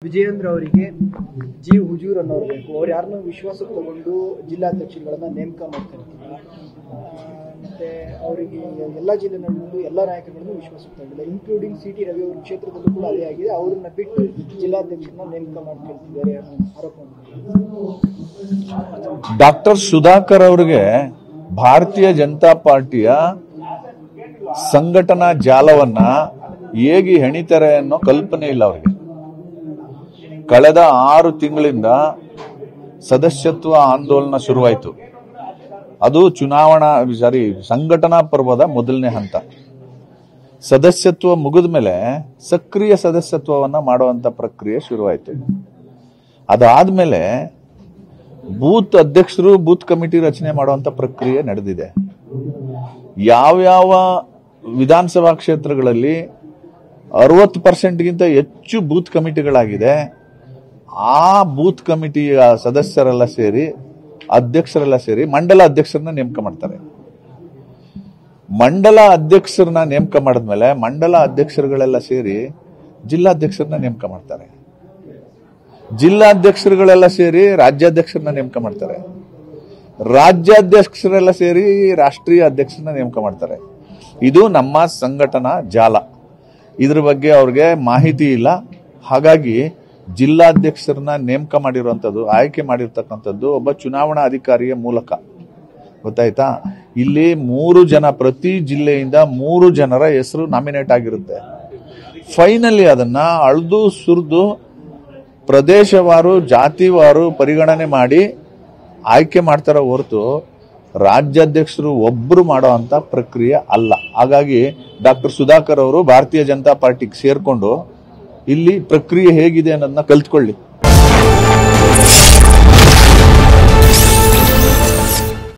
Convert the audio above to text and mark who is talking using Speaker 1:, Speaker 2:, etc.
Speaker 1: ವಿಜಯೇಂದ್ರ ಅವರಿಗೆ ಜಿ ಹುಜೂರ್ ಅನ್ನೋರು ಬೇಕು. ಅವ್ರು ಯಾರನ್ನ ವಿಶ್ವಾಸಕ್ಕೆ ತಗೊಂಡು ಜಿಲ್ಲಾಧ್ಯಕ್ಷರುಗಳನ್ನ ನೇಮಕ ಮಾಡ್ತಿರ್ತೀರ. ಮತ್ತೆ ಅವರಿಗೆ ಎಲ್ಲ ಜಿಲ್ಲೆಗಳಲ್ಲೂ ಎಲ್ಲ ನಾಯಕರುಗಳನ್ನು ವಿಶ್ವಾಸಕ್ಕೆ ತಗೊಂಡಿಲ್ಲ, ಇನ್ಕ್ಲೂಡಿಂಗ್ ಸಿ.ಟಿ. ರವಿ ಅವ್ರ ಕ್ಷೇತ್ರದಲ್ಲೂ ಕೂಡ ಅದೇ ಆಗಿದೆ. ಅವ್ರನ್ನ ಬಿಟ್ಟು ಜಿಲ್ಲಾಧ್ಯಕ್ಷರನ್ನ ನೇಮಕ ಮಾಡ್ತಿರ್ತಿದ್ದಾರೆ ಆರೋಪ.
Speaker 2: ಡಾಕ್ಟರ್ ಸುಧಾಕರ್ ಅವರಿಗೆ ಭಾರತೀಯ ಜನತಾ ಪಾರ್ಟಿಯ ಸಂಘಟನಾ ಜಾಲವನ್ನ ಹೇಗೆ ಹೆಣಿತಾರೆ ಅನ್ನೋ ಕಲ್ಪನೆ ಇಲ್ಲ ಅವರಿಗೆ. ಕಳೆದ 6 ತಿಂಗಳಿಂದ ಸದಸ್ಯತ್ವ ಆಂದೋಲನ ಶುರುವಾಯಿತು. ಅದು ಸಂಘಟನಾ ಪರ್ವದ ಮೊದಲನೇ ಹಂತ. ಸದಸ್ಯತ್ವ ಮುಗಿದ ಮೇಲೆ ಸಕ್ರಿಯ ಸದಸ್ಯತ್ವವನ್ನ ಮಾಡುವಂತ ಪ್ರಕ್ರಿಯೆ ಶುರುವಾಯಿತು. ಅದಾದ್ಮೇಲೆ ಬೂತ್ ಅಧ್ಯಕ್ಷರು ಬೂತ್ ಕಮಿಟಿ ರಚನೆ ಮಾಡುವಂತ ಪ್ರಕ್ರಿಯೆ ನಡೆದಿದೆ. ಯಾವ್ಯಾವ ವಿಧಾನಸಭಾ ಕ್ಷೇತ್ರಗಳಲ್ಲಿ 60% ಹೆಚ್ಚು ಬೂತ್ ಕಮಿಟಿಗಳಾಗಿದೆ, ಆ ಬೂತ್ ಕಮಿಟಿಯ ಸದಸ್ಯರೆಲ್ಲ ಸೇರಿ ಅಧ್ಯಕ್ಷರೆಲ್ಲ ಸೇರಿ ಮಂಡಲ ಅಧ್ಯಕ್ಷರನ್ನ ನೇಮಕ ಮಾಡ್ತಾರೆ. ಮಂಡಲ ಅಧ್ಯಕ್ಷರನ್ನ ನೇಮಕ ಮಾಡಿದ್ಮೇಲೆ ಮಂಡಲ ಅಧ್ಯಕ್ಷರುಗಳೆಲ್ಲ ಸೇರಿ ಜಿಲ್ಲಾಧ್ಯಕ್ಷರನ್ನ ನೇಮಕ ಮಾಡ್ತಾರೆ. ಜಿಲ್ಲಾಧ್ಯಕ್ಷರುಗಳೆಲ್ಲ ಸೇರಿ ರಾಜ್ಯಾಧ್ಯಕ್ಷರನ್ನ ನೇಮಕ ಮಾಡ್ತಾರೆ. ರಾಜ್ಯಾಧ್ಯಕ್ಷರೆಲ್ಲ ಸೇರಿ ರಾಷ್ಟ್ರೀಯ ಅಧ್ಯಕ್ಷರನ್ನ ನೇಮಕ ಮಾಡ್ತಾರೆ. ಇದು ನಮ್ಮ ಸಂಘಟನಾ ಜಾಲ. ಇದ್ರ ಬಗ್ಗೆ ಅವ್ರಿಗೆ ಮಾಹಿತಿ ಇಲ್ಲ. ಹಾಗಾಗಿ ಜಿಲ್ಲಾಧ್ಯಕ್ಷರನ್ನ ನೇಮಕ ಮಾಡಿರುವಂತದ್ದು, ಆಯ್ಕೆ ಮಾಡಿರ್ತಕ್ಕಂಥದ್ದು ಒಬ್ಬ ಚುನಾವಣಾ ಅಧಿಕಾರಿಯ ಮೂಲಕ. ಗೊತ್ತಾಯ್ತಾ? ಇಲ್ಲಿ 3 ಜನ, ಪ್ರತಿ ಜಿಲ್ಲೆಯಿಂದ 3 ಜನರ ಹೆಸರು ನಾಮಿನೇಟ್ ಆಗಿರುತ್ತೆ. ಫೈನಲಿ ಅದನ್ನ ಅಳ್ದು ಸುರಿದು ಪ್ರದೇಶವಾರು ಜಾತಿವಾರು ಪರಿಗಣನೆ ಮಾಡಿ ಆಯ್ಕೆ ಮಾಡ್ತಾರ ಹೊರತು ರಾಜ್ಯಾಧ್ಯಕ್ಷರು ಒಬ್ರು ಮಾಡೋ ಅಂತ ಪ್ರಕ್ರಿಯೆ ಅಲ್ಲ. ಹಾಗಾಗಿ ಡಾಕ್ಟರ್ ಸುಧಾಕರ್ ಅವರು ಭಾರತೀಯ ಜನತಾ ಪಾರ್ಟಿಗೆ ಸೇರ್ಕೊಂಡು ಇಲ್ಲಿ ಪ್ರಕ್ರಿಯೆ ಹೇಗಿದೆ ಅನ್ನೋದನ್ನ ಕಲ್ತ್ಕೊಳ್ಳಿ.